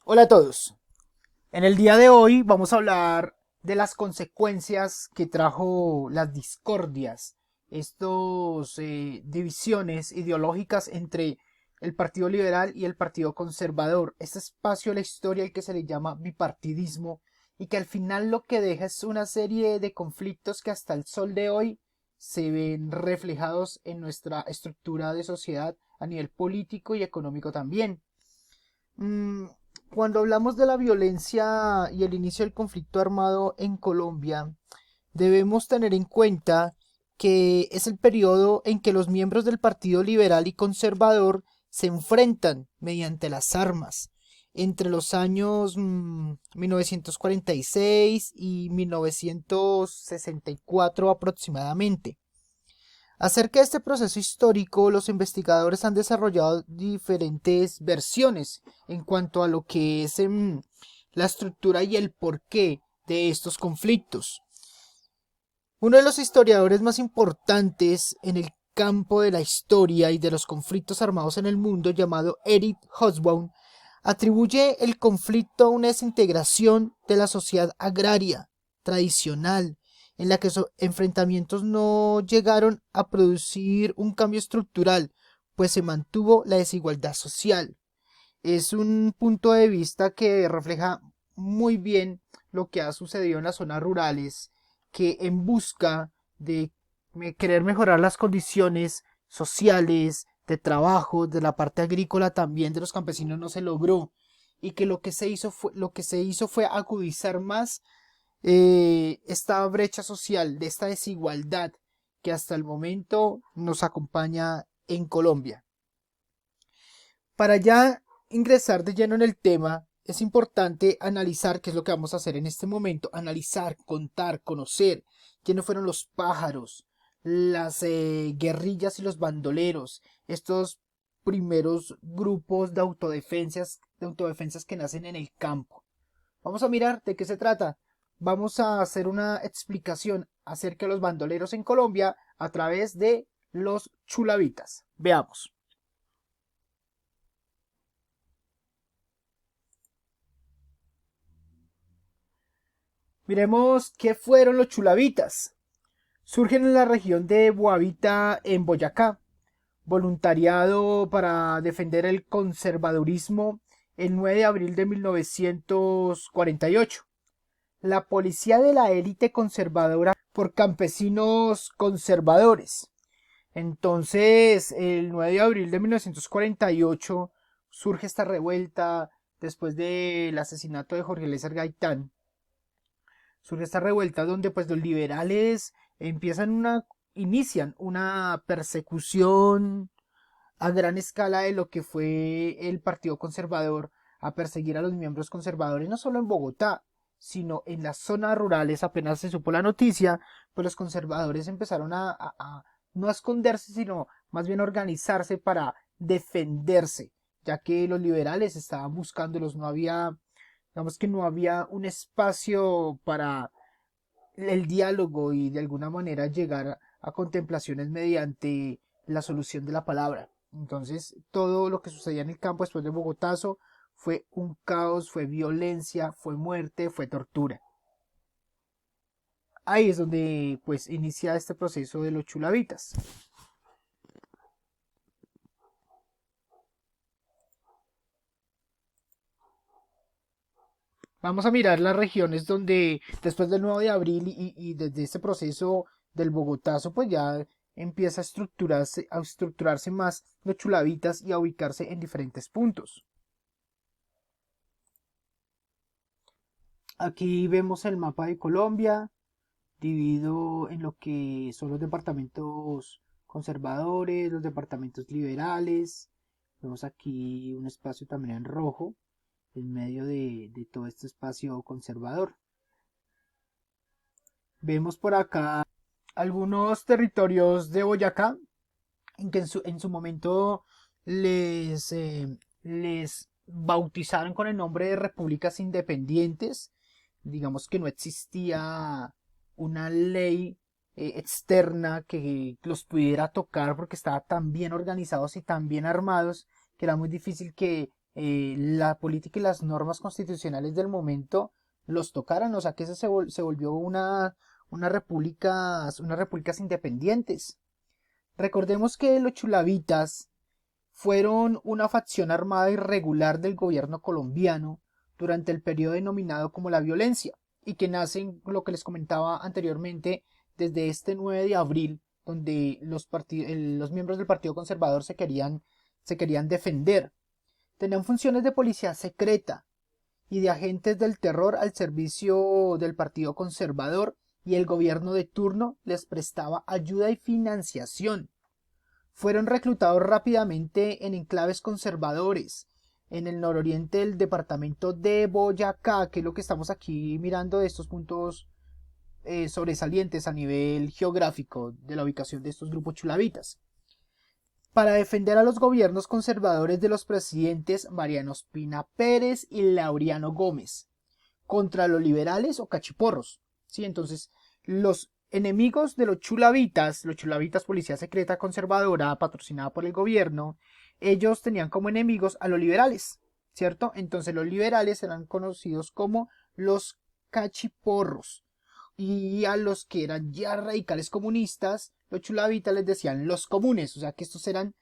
Hola a todos. En el día de hoy vamos a hablar de las consecuencias que trajo las discordias, estos divisiones ideológicas entre el Partido Liberal y el Partido Conservador. Este espacio de la historia al que se le llama bipartidismo y que al final lo que deja es una serie de conflictos que hasta el sol de hoy se ven reflejados en nuestra estructura de sociedad a nivel político y económico también. Mm, Cuando hablamos de la violencia y el inicio del conflicto armado en Colombia, debemos tener en cuenta que es el periodo en que los miembros del Partido Liberal y Conservador se enfrentan mediante las armas entre los años 1946 y 1964 aproximadamente. Acerca de este proceso histórico, los investigadores han desarrollado diferentes versiones en cuanto a lo que es la estructura y el porqué de estos conflictos. Uno de los historiadores más importantes en el campo de la historia y de los conflictos armados en el mundo, llamado Eric Hobsbawm, atribuye el conflicto a una desintegración de la sociedad agraria tradicional, en la que esos enfrentamientos no llegaron a producir un cambio estructural, pues se mantuvo la desigualdad social. Es un punto de vista que refleja muy bien lo que ha sucedido en las zonas rurales, que en busca de querer mejorar las condiciones sociales, de trabajo, de la parte agrícola también de los campesinos no se logró y que lo que se hizo fue agudizar más esta brecha social, de esta desigualdad que hasta el momento nos acompaña en Colombia. Para ya ingresar de lleno en el tema, es importante analizar qué es lo que vamos a hacer en este momento, analizar, contar, conocer quiénes fueron los pájaros, las guerrillas y los bandoleros, estos primeros grupos de autodefensas que nacen en el campo. Vamos a mirar de qué se trata. Vamos a hacer una explicación acerca de los bandoleros en Colombia a través de los chulavitas. Veamos. Miremos qué fueron los chulavitas. Surgen en la región de Boavita, en Boyacá. Voluntariado para defender el conservadurismo el 9 de abril de 1948. La policía de la élite conservadora por campesinos conservadores. Entonces, el 9 de abril de 1948 surge esta revuelta después del asesinato de Jorge Eliezer Gaitán. Surge esta revuelta donde pues los liberales inician una persecución a gran escala de lo que fue el Partido Conservador, a perseguir a los miembros conservadores, no solo en Bogotá, sino en las zonas rurales. Apenas se supo la noticia, pues los conservadores empezaron a no a esconderse, sino más bien a organizarse para defenderse, ya que los liberales estaban buscándolos, no había, digamos que no había un espacio para el diálogo y de alguna manera llegar a contemplaciones mediante la solución de la palabra. Entonces, todo lo que sucedía en el campo después del Bogotazo fue un caos, fue violencia, fue muerte, fue tortura. Ahí es donde pues inicia este proceso de los chulavitas. Vamos a mirar las regiones donde después del 9 de abril y desde este proceso del Bogotazo, pues ya empieza a estructurarse más los chulavitas y a ubicarse en diferentes puntos. Aquí vemos el mapa de Colombia, dividido en lo que son los departamentos conservadores, los departamentos liberales. Vemos aquí un espacio también en rojo, en medio de todo este espacio conservador. Vemos por acá algunos territorios de Boyacá en que en su momento les bautizaron con el nombre de repúblicas independientes. Digamos que no existía una ley externa que los pudiera tocar porque estaban tan bien organizados y tan bien armados que era muy difícil que la política y las normas constitucionales del momento los tocaran, o sea que se volvió unas repúblicas independientes. Recordemos que los chulavitas fueron una facción armada irregular del gobierno colombiano durante el periodo denominado como la violencia y que nacen, lo que les comentaba anteriormente, desde este 9 de abril, donde los miembros del Partido Conservador se querían defender. Tenían funciones de policía secreta y de agentes del terror al servicio del Partido Conservador, y el gobierno de turno les prestaba ayuda y financiación. Fueron reclutados rápidamente en enclaves conservadores en el nororiente del departamento de Boyacá, que es lo que estamos aquí mirando de estos puntos sobresalientes a nivel geográfico de la ubicación de estos grupos chulavitas, para defender a los gobiernos conservadores de los presidentes Mariano Ospina Pérez y Laureano Gómez contra los liberales o cachiporros. ¿Sí? Entonces, los enemigos de los chulavitas policía secreta conservadora patrocinada por el gobierno, ellos tenían como enemigos a los liberales, ¿cierto? Entonces los liberales eran conocidos como los cachiporros, y a los que eran ya radicales comunistas, los chulavitas les decían los comunes, o sea que estos eran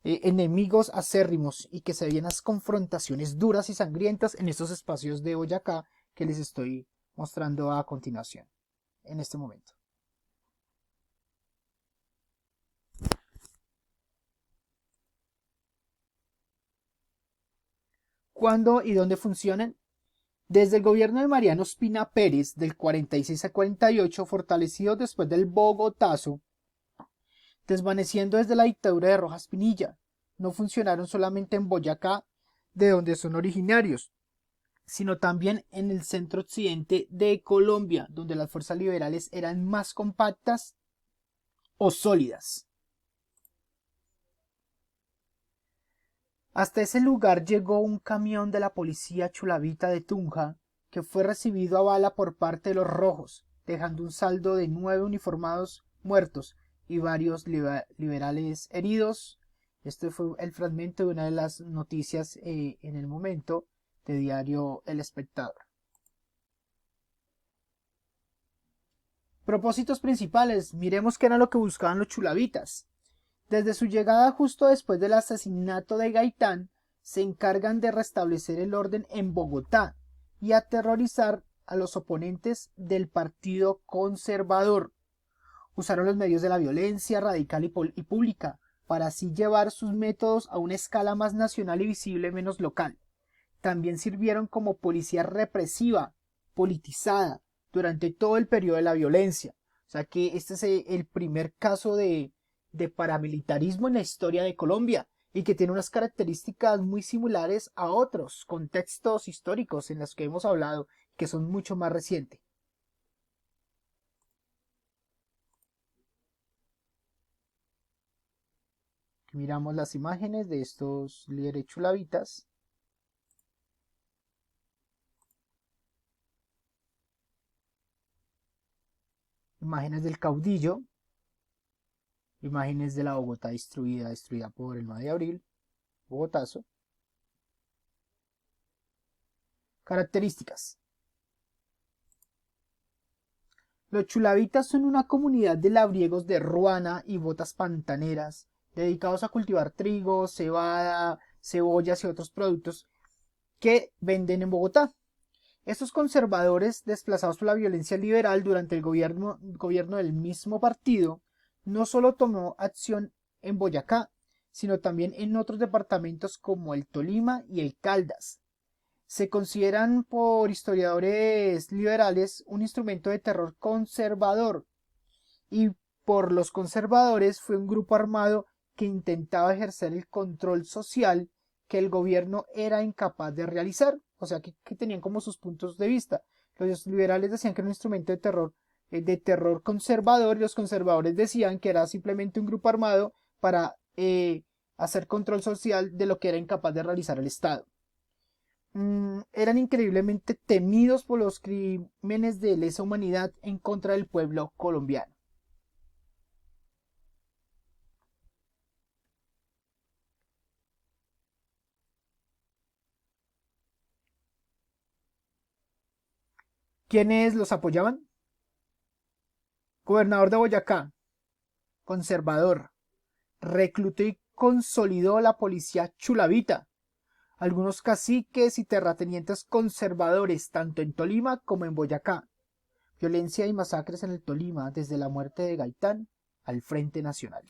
enemigos acérrimos y que se veían las confrontaciones duras y sangrientas en estos espacios de Boyacá que les estoy mostrando a continuación, en este momento. ¿Cuándo y dónde funcionan? Desde el gobierno de Mariano Ospina Pérez del 46 al 48, fortalecido después del Bogotazo, desvaneciendo desde la dictadura de Rojas Pinilla, no funcionaron solamente en Boyacá, de donde son originarios, sino también en el centro occidente de Colombia, donde las fuerzas liberales eran más compactas o sólidas. Hasta ese lugar llegó un camión de la policía chulavita de Tunja, que fue recibido a bala por parte de los rojos, dejando un saldo de 9 uniformados muertos y varios liberales heridos. Este fue el fragmento de una de las noticias en el momento de diario El Espectador. Propósitos principales. Miremos qué era lo que buscaban los chulavitas. Desde su llegada justo después del asesinato de Gaitán, se encargan de restablecer el orden en Bogotá y aterrorizar a los oponentes del Partido Conservador. Usaron los medios de la violencia radical y pública para así llevar sus métodos a una escala más nacional y visible menos local. También sirvieron como policía represiva, politizada, durante todo el periodo de la violencia. O sea que este es el primer caso de paramilitarismo en la historia de Colombia y que tiene unas características muy similares a otros contextos históricos en los que hemos hablado, que son mucho más recientes. Miramos las imágenes de estos líderes chulavitas. Imágenes del caudillo. Imágenes de la Bogotá destruida por el 9 de abril. Bogotazo. Características. Los chulavitas son una comunidad de labriegos de ruana y botas pantaneras, dedicados a cultivar trigo, cebada, cebollas y otros productos que venden en Bogotá. Estos conservadores, desplazados por la violencia liberal durante el gobierno del mismo partido, no solo tomó acción en Boyacá, sino también en otros departamentos como el Tolima y el Caldas. Se consideran por historiadores liberales un instrumento de terror conservador, y por los conservadores fue un grupo armado que intentaba ejercer el control social que el gobierno era incapaz de realizar, o sea que tenían como sus puntos de vista. Los liberales decían que era un instrumento de terror conservador, y los conservadores decían que era simplemente un grupo armado para hacer control social de lo que era incapaz de realizar el Estado. Eran increíblemente temidos por los crímenes de lesa humanidad en contra del pueblo colombiano. ¿Quiénes los apoyaban? Gobernador de Boyacá, conservador, reclutó y consolidó la policía chulavita, algunos caciques y terratenientes conservadores tanto en Tolima como en Boyacá, violencia y masacres en el Tolima desde la muerte de Gaitán al Frente Nacional.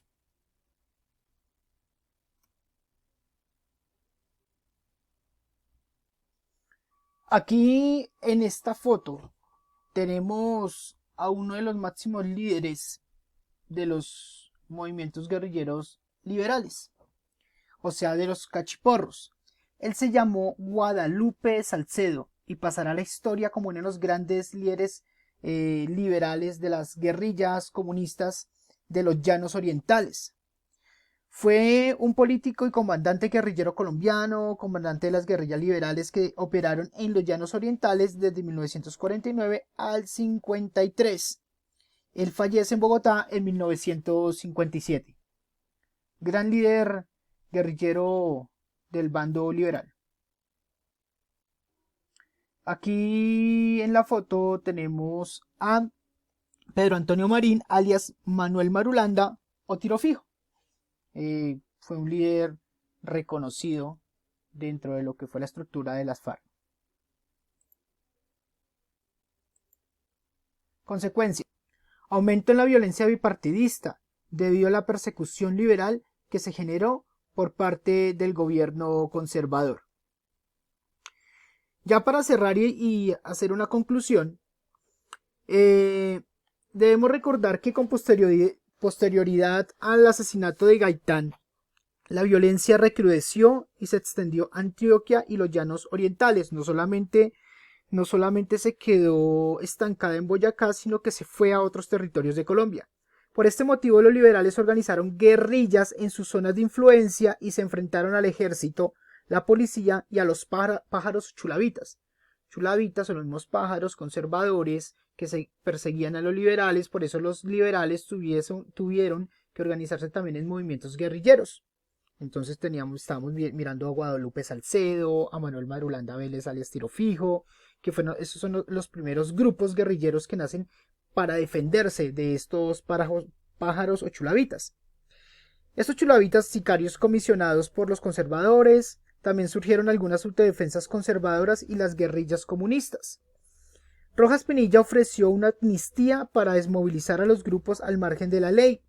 Aquí en esta foto tenemos a uno de los máximos líderes de los movimientos guerrilleros liberales, o sea, de los cachiporros. Él se llamó Guadalupe Salcedo y pasará a la historia como uno de los grandes líderes liberales de las guerrillas comunistas de los Llanos Orientales. Fue un político y comandante guerrillero colombiano, comandante de las guerrillas liberales que operaron en los Llanos Orientales desde 1949 al 53. Él fallece en Bogotá en 1957. Gran líder guerrillero del bando liberal. Aquí en la foto tenemos a Pedro Antonio Marín, alias Manuel Marulanda o Tiro Fijo. Fue un líder reconocido dentro de lo que fue la estructura de las FARC. Consecuencia: aumento en la violencia bipartidista debido a la persecución liberal que se generó por parte del gobierno conservador. Ya para cerrar y hacer una conclusión, debemos recordar que con posterioridad al asesinato de Gaitán, la violencia recrudeció y se extendió a Antioquia y los Llanos Orientales. No solamente se quedó estancada en Boyacá, sino que se fue a otros territorios de Colombia. Por este motivo, los liberales organizaron guerrillas en sus zonas de influencia y se enfrentaron al ejército, la policía y a los pájaros chulavitas. Chulavitas son los mismos pájaros conservadores que se perseguían a los liberales, por eso los liberales tuvieron que organizarse también en movimientos guerrilleros. Entonces estábamos mirando a Guadalupe Salcedo, a Manuel Marulanda Vélez alias Tiro Fijo, que esos son los primeros grupos guerrilleros que nacen para defenderse de estos pájaros o chulavitas. Estos chulavitas, sicarios comisionados por los conservadores, también surgieron algunas autodefensas conservadoras y las guerrillas comunistas. Rojas Pinilla ofreció una amnistía para desmovilizar a los grupos al margen de la ley,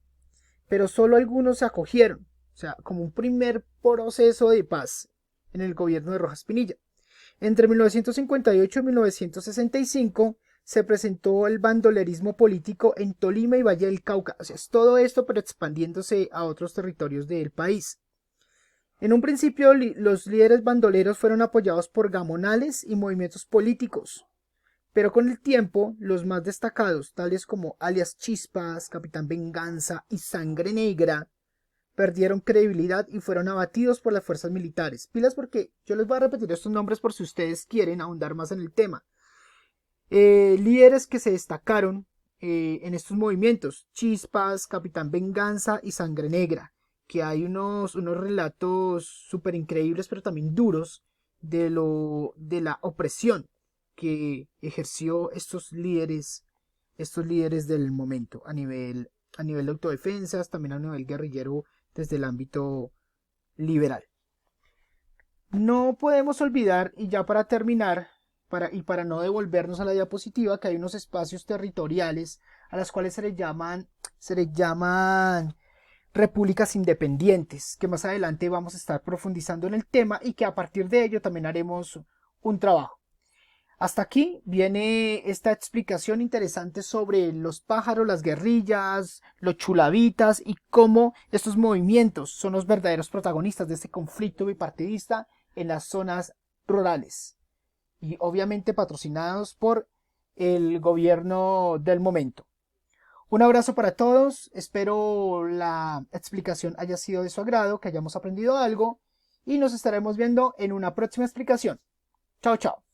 pero solo algunos se acogieron, o sea, como un primer proceso de paz en el gobierno de Rojas Pinilla. Entre 1958 y 1965 se presentó el bandolerismo político en Tolima y Valle del Cauca. O sea, es todo esto, pero expandiéndose a otros territorios del país. En un principio, los líderes bandoleros fueron apoyados por gamonales y movimientos políticos, pero con el tiempo, los más destacados, tales como alias Chispas, Capitán Venganza y Sangre Negra, perdieron credibilidad y fueron abatidos por las fuerzas militares. Pilas, porque yo les voy a repetir estos nombres por si ustedes quieren ahondar más en el tema. Líderes que se destacaron en estos movimientos: Chispas, Capitán Venganza y Sangre Negra, que hay unos relatos súper increíbles pero también duros de la opresión que ejerció estos líderes del momento a nivel de autodefensas, también a nivel guerrillero desde el ámbito liberal. No podemos olvidar, y ya para terminar, para no devolvernos a la diapositiva, que hay unos espacios territoriales a las cuales se les llaman repúblicas independientes, que más adelante vamos a estar profundizando en el tema y que a partir de ello también haremos un trabajo. Hasta aquí viene esta explicación interesante sobre los pájaros, las guerrillas, los chulavitas y cómo estos movimientos son los verdaderos protagonistas de este conflicto bipartidista en las zonas rurales y obviamente patrocinados por el gobierno del momento. Un abrazo para todos, espero la explicación haya sido de su agrado, que hayamos aprendido algo y nos estaremos viendo en una próxima explicación. Chao, chao.